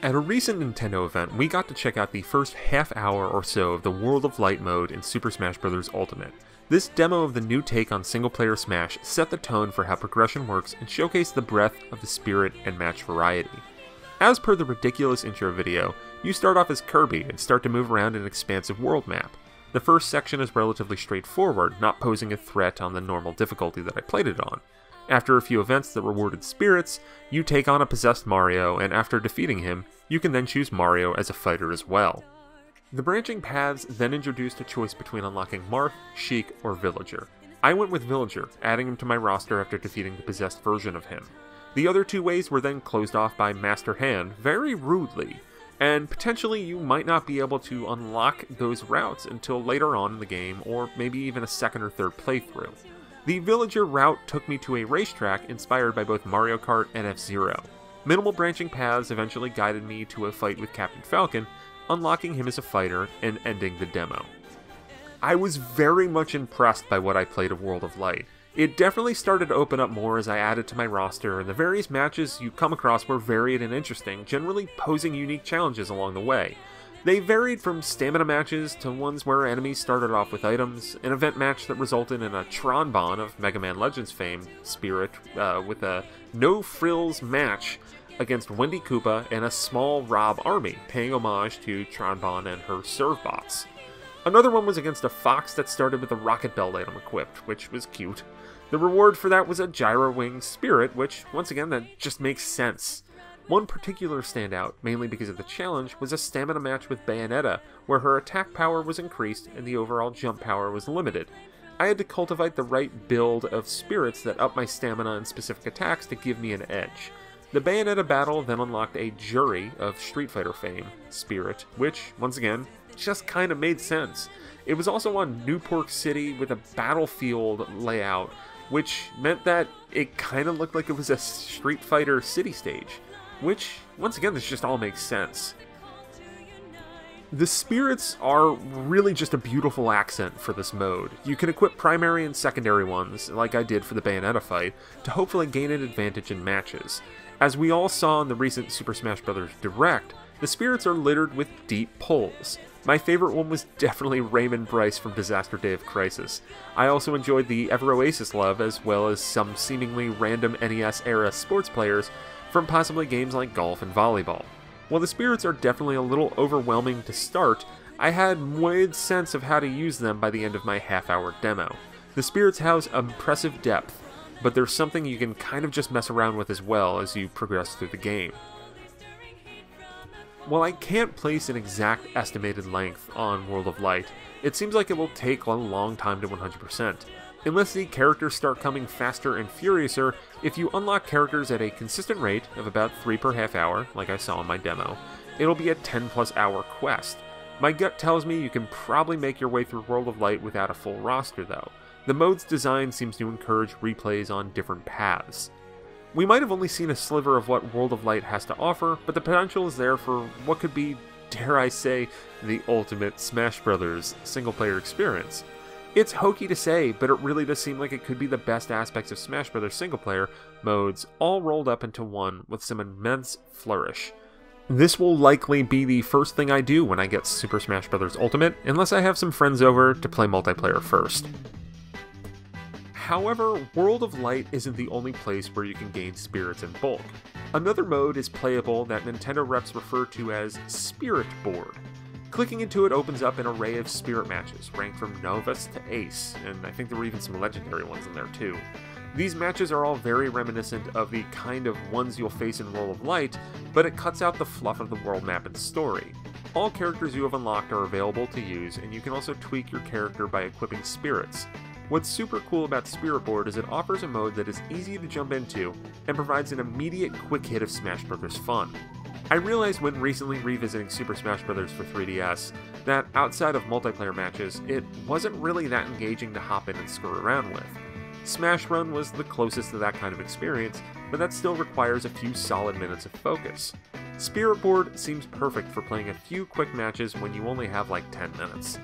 At a recent Nintendo event, we got to check out the first half hour or so of the World of Light mode in Super Smash Bros. Ultimate. This demo of the new take on single-player Smash set the tone for how progression works and showcased the breadth of the spirit and match variety. As per the ridiculous intro video, you start off as Kirby and start to move around an expansive world map. The first section is relatively straightforward, not posing a threat on the normal difficulty that I played it on. After a few events that rewarded spirits, you take on a possessed Mario, and after defeating him, you can then choose Mario as a fighter as well. The branching paths then introduced a choice between unlocking Marth, Sheik, or Villager. I went with Villager, adding him to my roster after defeating the possessed version of him. The other two ways were then closed off by Master Hand very rudely, and potentially you might not be able to unlock those routes until later on in the game, or maybe even a second or third playthrough. The Villager route took me to a racetrack inspired by both Mario Kart and F-Zero. Minimal branching paths eventually guided me to a fight with Captain Falcon, unlocking him as a fighter and ending the demo. I was very much impressed by what I played of World of Light. It definitely started to open up more as I added to my roster, and the various matches you come across were varied and interesting, generally posing unique challenges along the way. They varied from stamina matches to ones where enemies started off with items, an event match that resulted in a Tron-Bon of Mega Man Legends fame, Spirit, with a no-frills match against Wendy Koopa and a small Rob army, paying homage to Tron-Bon and her serve bots. Another one was against a fox that started with a rocket belt item equipped, which was cute. The reward for that was a Gyro Wing Spirit, which, once again, that just makes sense. One particular standout, mainly because of the challenge, was a stamina match with Bayonetta, where her attack power was increased and the overall jump power was limited. I had to cultivate the right build of spirits that up my stamina and specific attacks to give me an edge. The Bayonetta battle then unlocked a jury of Street Fighter fame, Spirit, which, once again, just kind of made sense. It was also on Newport City with a battlefield layout, which meant that it kind of looked like it was a Street Fighter city stage. Which, once again, this just all makes sense. The spirits are really just a beautiful accent for this mode. You can equip primary and secondary ones, like I did for the Bayonetta fight, to hopefully gain an advantage in matches. As we all saw in the recent Super Smash Bros. Direct, the spirits are littered with deep pulls. My favorite one was definitely Raymond Bryce from Disaster Day of Crisis. I also enjoyed the Ever Oasis love, as well as some seemingly random NES-era sports players from possibly games like golf and volleyball. While the spirits are definitely a little overwhelming to start, I had more sense of how to use them by the end of my half-hour demo. The spirits house impressive depth, but there's something you can kind of just mess around with as well as you progress through the game. While I can't place an exact estimated length on World of Light, it seems like it will take a long time to 100%. Unless the characters start coming faster and furiouser, if you unlock characters at a consistent rate of about 3 per half hour, like I saw in my demo, it'll be a 10+ hour quest. My gut tells me you can probably make your way through World of Light without a full roster though. The mode's design seems to encourage replays on different paths. We might have only seen a sliver of what World of Light has to offer, but the potential is there for what could be, dare I say, the ultimate Smash Bros. Single-player experience. It's hokey to say, but it really does seem like it could be the best aspects of Smash Bros. Single-player modes all rolled up into one with some immense flourish. This will likely be the first thing I do when I get Super Smash Bros. Ultimate, unless I have some friends over to play multiplayer first. However, World of Light isn't the only place where you can gain spirits in bulk. Another mode is playable that Nintendo reps refer to as Spirit Board. Clicking into it opens up an array of spirit matches, ranked from Novice to Ace, and I think there were even some legendary ones in there too. These matches are all very reminiscent of the kind of ones you'll face in World of Light, but it cuts out the fluff of the world map and story. All characters you have unlocked are available to use, and you can also tweak your character by equipping spirits. What's super cool about Spirit Board is it offers a mode that is easy to jump into and provides an immediate quick hit of Smash Bros. Fun. I realized when recently revisiting Super Smash Bros. For 3DS that outside of multiplayer matches, it wasn't really that engaging to hop in and screw around with. Smash Run was the closest to that kind of experience, but that still requires a few solid minutes of focus. Spirit Board seems perfect for playing a few quick matches when you only have like 10 minutes.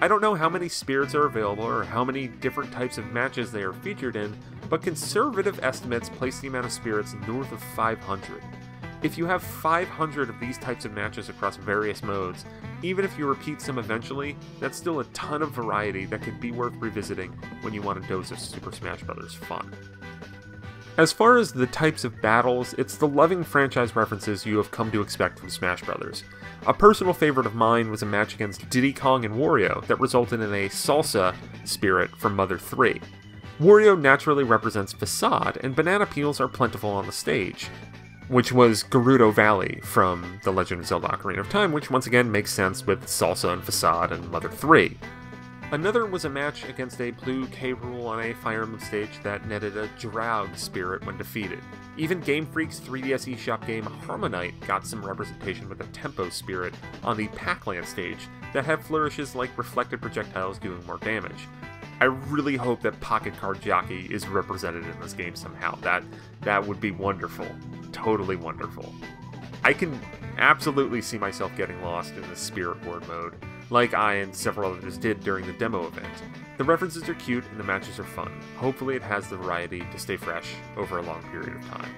I don't know how many spirits are available or how many different types of matches they are featured in, but conservative estimates place the amount of spirits north of 500. If you have 500 of these types of matches across various modes, even if you repeat some eventually, that's still a ton of variety that could be worth revisiting when you want a dose of Super Smash Bros. Fun. As far as the types of battles, it's the loving franchise references you have come to expect from Smash Bros. A personal favorite of mine was a match against Diddy Kong and Wario that resulted in a salsa spirit from Mother 3. Wario naturally represents Facade, and banana peels are plentiful on the stage, which was Gerudo Valley from The Legend of Zelda Ocarina of Time, which once again makes sense with Salsa and Facade and Mother 3. Another was a match against a blue K. Rool on a Fire Emblem stage that netted a Draug spirit when defeated. Even Game Freak's 3DS eShop game Harmonite got some representation with a Tempo spirit on the Pac-Land stage that had flourishes like reflected projectiles doing more damage. I really hope that Pocket Card Jockey is represented in this game somehow. That would be wonderful. Totally wonderful. I can absolutely see myself getting lost in the Spirit Board mode, like I and several others did during the demo event. The references are cute and the matches are fun. Hopefully it has the variety to stay fresh over a long period of time.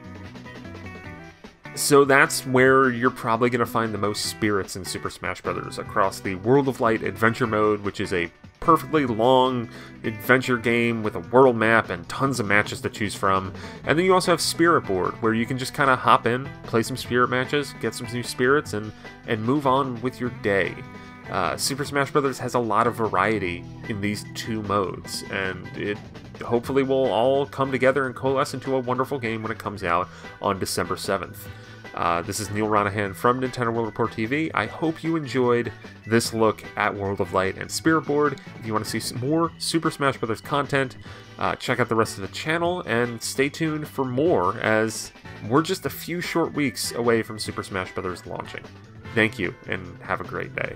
So that's where you're probably going to find the most spirits in Super Smash Bros. Across the World of Light Adventure Mode, which is a perfectly long adventure game with a world map and tons of matches to choose from. And then you also have Spirit Board, where you can just kind of hop in, play some spirit matches, get some new spirits, and move on with your day. Super Smash Bros. Has a lot of variety in these two modes, and it hopefully will all come together and coalesce into a wonderful game when it comes out on December 7th. This is Neil Ronahan from Nintendo World Report TV. I hope you enjoyed this look at World of Light and Spirit Board. If you want to see some more Super Smash Bros. Content, check out the rest of the channel, and stay tuned for more, as we're just a few short weeks away from Super Smash Bros. Launching. Thank you, and have a great day.